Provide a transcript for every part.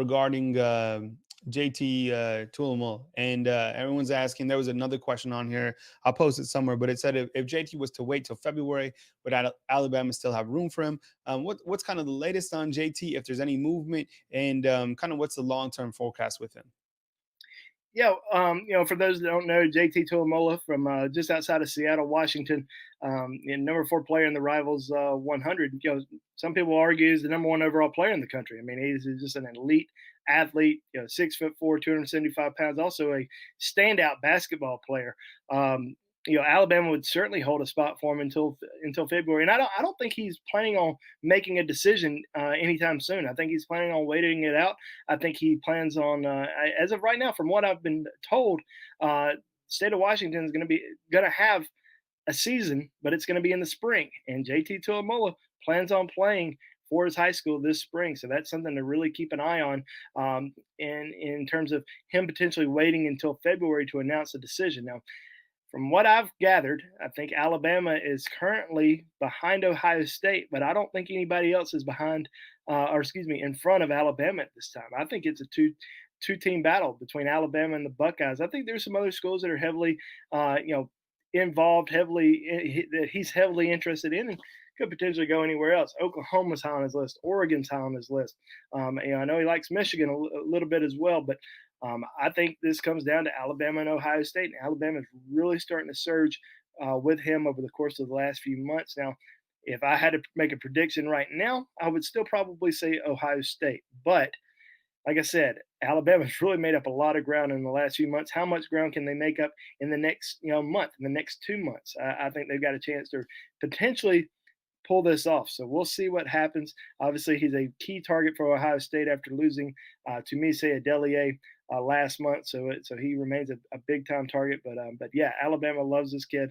regarding JT Tuimoloau, and everyone's asking. There was another question on here. I'll post it somewhere, but it said if JT was to wait till February, would Alabama still have room for him? What's kind of the latest on JT? If there's any movement, and kind of what's the long term forecast with him? Yeah, for those that don't know, JT Tuimoloau from just outside of Seattle, Washington, and number four player in the Rivals 100. Some people argue he's the number one overall player in the country. I mean, he's just an elite athlete. 6'4", 275 pounds. Also a standout basketball player. Alabama would certainly hold a spot for him until February, and I don't think he's planning on making a decision anytime soon. I think he's planning on waiting it out. I think he plans on, as of right now, from what I've been told, uh, state of Washington is going to have a season, but it's going to be in the spring. And JT Tuimoloau plans on playing for his high school this spring, so that's something to really keep an eye on. In terms of him potentially waiting until February to announce a decision. Now, from what I've gathered, I think Alabama is currently behind Ohio State, but I don't think anybody else is behind, or excuse me, in front of Alabama at this time. I think it's a two team battle between Alabama and the Buckeyes. I think there's some other schools that are heavily, involved, that he's heavily interested in, and could potentially go anywhere else. Oklahoma's high on his list. Oregon's high on his list. I know he likes Michigan a little bit as well, but I think this comes down to Alabama and Ohio State, and Alabama is really starting to surge with him over the course of the last few months. Now, if I had to make a prediction right now, I would still probably say Ohio State. But like I said, Alabama's really made up a lot of ground in the last few months. How much ground can they make up in the next month, in the next 2 months? I think they've got a chance to potentially pull this off. So we'll see what happens. Obviously, he's a key target for Ohio State after losing Tunmise Adeleye last month. So he remains a big time target. But yeah, Alabama loves this kid.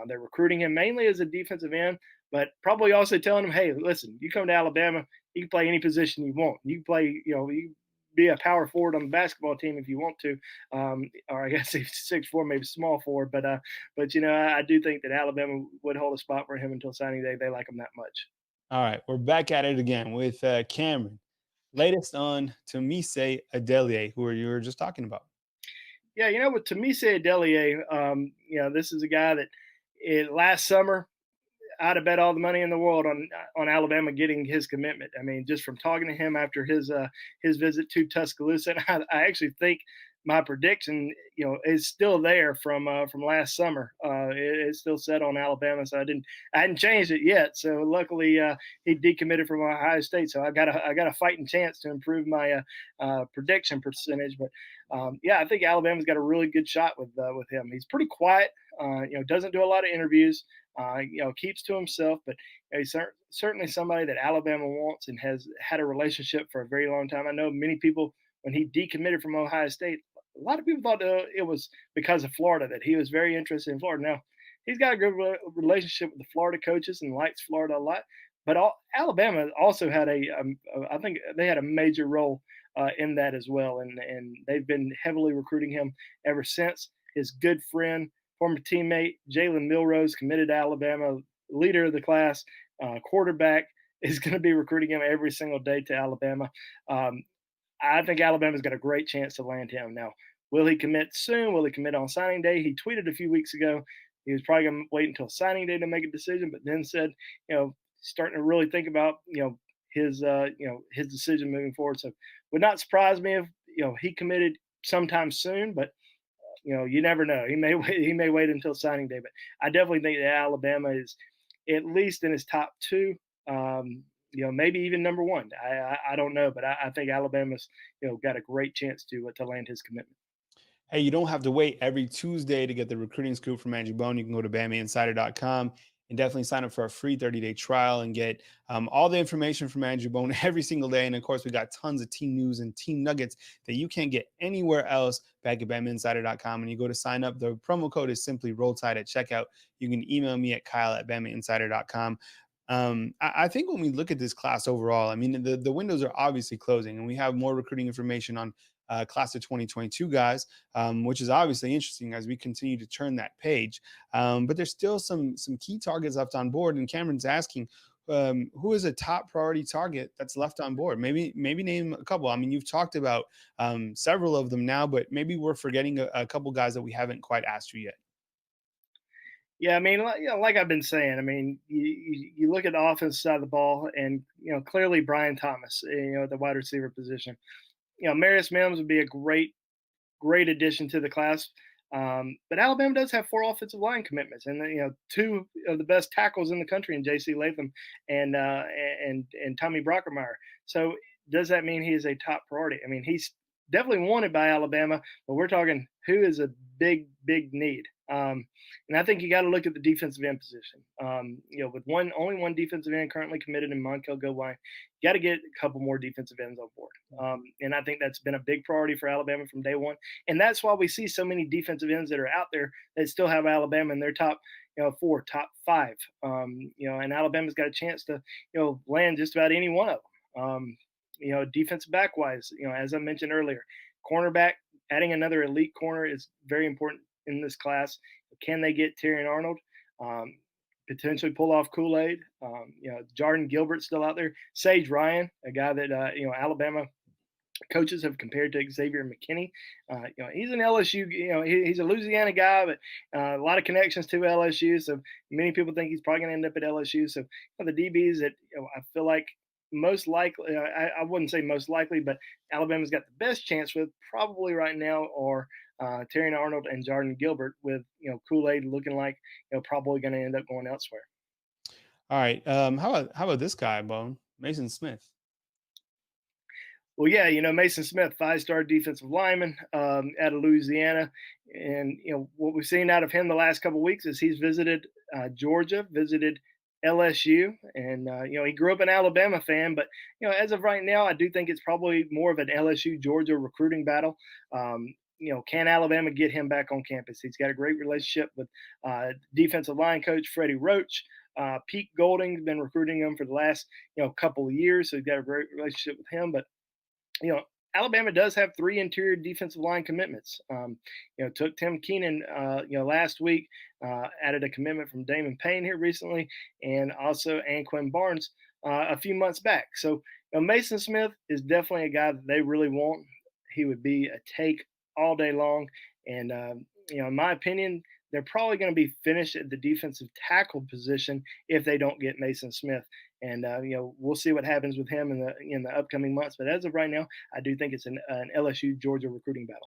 They're recruiting him mainly as a defensive end, but probably also telling him, hey, listen, you come to Alabama, you can play any position you want. You can play, you be a power forward on the basketball team if you want to, or I guess if 6'4", maybe small forward. But I do think that Alabama would hold a spot for him until signing day. They like him that much. All right, we're back at it again with Cameron. Latest on Tunmise Adeleye, who you were just talking about. Yeah, with Tunmise Adeleye, this is a guy that last summer I'd have bet all the money in the world on Alabama getting his commitment. I mean, just from talking to him after his visit to Tuscaloosa, and I actually think my prediction, is still there from last summer. It's still set on Alabama, so I hadn't changed it yet. So luckily, he decommitted from Ohio State, so I got a fighting chance to improve my prediction percentage. But yeah, I think Alabama's got a really good shot with him. He's pretty quiet. Doesn't do a lot of interviews. Keeps to himself, but he's certainly somebody that Alabama wants and has had a relationship for a very long time. I know many people, when he decommitted from Ohio State, a lot of people thought it was because of Florida, that he was very interested in Florida. Now, he's got a good relationship with the Florida coaches and likes Florida a lot, but Alabama also had I think they had a major role in that as well, and they've been heavily recruiting him ever since. His good friend, former teammate Jalen Milrose, committed to Alabama, leader of the class, quarterback, is going to be recruiting him every single day to Alabama. I think Alabama's got a great chance to land him. Now, will he commit soon? Will he commit on signing day? He tweeted a few weeks ago he was probably going to wait until signing day to make a decision, but then said, starting to really think about, his decision moving forward. So, would not surprise me if he committed sometime soon, but you never know. He may wait until signing day, but I definitely think that Alabama is at least in his top two. Maybe even number one. I don't know, but I think Alabama's got a great chance to land his commitment. Hey, you don't have to wait every Tuesday to get the recruiting scoop from Andrew Bone. You can go to BamaInsider.com and definitely sign up for a free 30-day trial and get all the information from Andrew Bone every single day. And of course, we got tons of team news and team nuggets that you can't get anywhere else back at BamaInsider.com. And you go to sign up. The promo code is simply Roll Tide at checkout. You can email me at Kyle@BamaInsider.com. I think when we look at this class overall, I mean, the windows are obviously closing, and we have more recruiting information on class of 2022 guys, which is obviously interesting as we continue to turn that page. But there's still some key targets left on board. And Cameron's asking, who is a top priority target that's left on board? Maybe name a couple. I mean, you've talked about several of them now, but maybe we're forgetting a couple guys that we haven't quite asked you yet. Yeah, I mean, like I've been saying, I mean, you look at the offensive side of the ball, and clearly Brian Thomas, at the wide receiver position. Marius Mims would be a great addition to the class. But Alabama does have 4 offensive line commitments, and two of the best tackles in the country in J.C. Latham and Tommy Brockermeyer. So does that mean he is a top priority? I mean, he's definitely wanted by Alabama, but we're talking who is a big need. And I think you got to look at the defensive end position. With only one defensive end currently committed in Monkel Goodwine, you got to get a couple more defensive ends on board. And I think that's been a big priority for Alabama from day one. And that's why we see so many defensive ends that are out there that still have Alabama in their top, 4, top 5. And Alabama's got a chance to, land just about any one of them. Defensive back wise, as I mentioned earlier, cornerback, adding another elite corner is very important in this class. Can they get Terrion Arnold? Potentially pull off Kool-Aid. Jordan Gilbert's still out there. Sage Ryan, a guy that Alabama coaches have compared to Xavier McKinney. He's an LSU. He's a Louisiana guy, but a lot of connections to LSU. So many people think he's probably going to end up at LSU. So the DBs that I feel like most likely, I wouldn't say most likely, but Alabama's got the best chance with probably right now are Terrion Arnold and Jordan Gilbert, with Kool-Aid looking like probably going to end up going elsewhere. All right. How about this guy, Bone? Mason Smith. Well, yeah, Mason Smith, 5-star defensive lineman out of Louisiana, and what we've seen out of him the last couple of weeks is he's visited Georgia, visited LSU, and he grew up an Alabama fan, but as of right now, I do think it's probably more of an LSU Georgia recruiting battle. Can Alabama get him back on campus? He's got a great relationship with defensive line coach Freddie Roach. Pete Golding's been recruiting him for the last couple of years, so he's got a great relationship with him. But Alabama does have 3 interior defensive line commitments. Took Tim Keenan, last week, added a commitment from Damon Payne here recently, and also Anquin Barnes a few months back. So Mason Smith is definitely a guy that they really want. He would be a take all day long. And, in my opinion, they're probably going to be finished at the defensive tackle position if they don't get Mason Smith. And we'll see what happens with him in the upcoming months. But as of right now, I do think it's an LSU Georgia recruiting battle.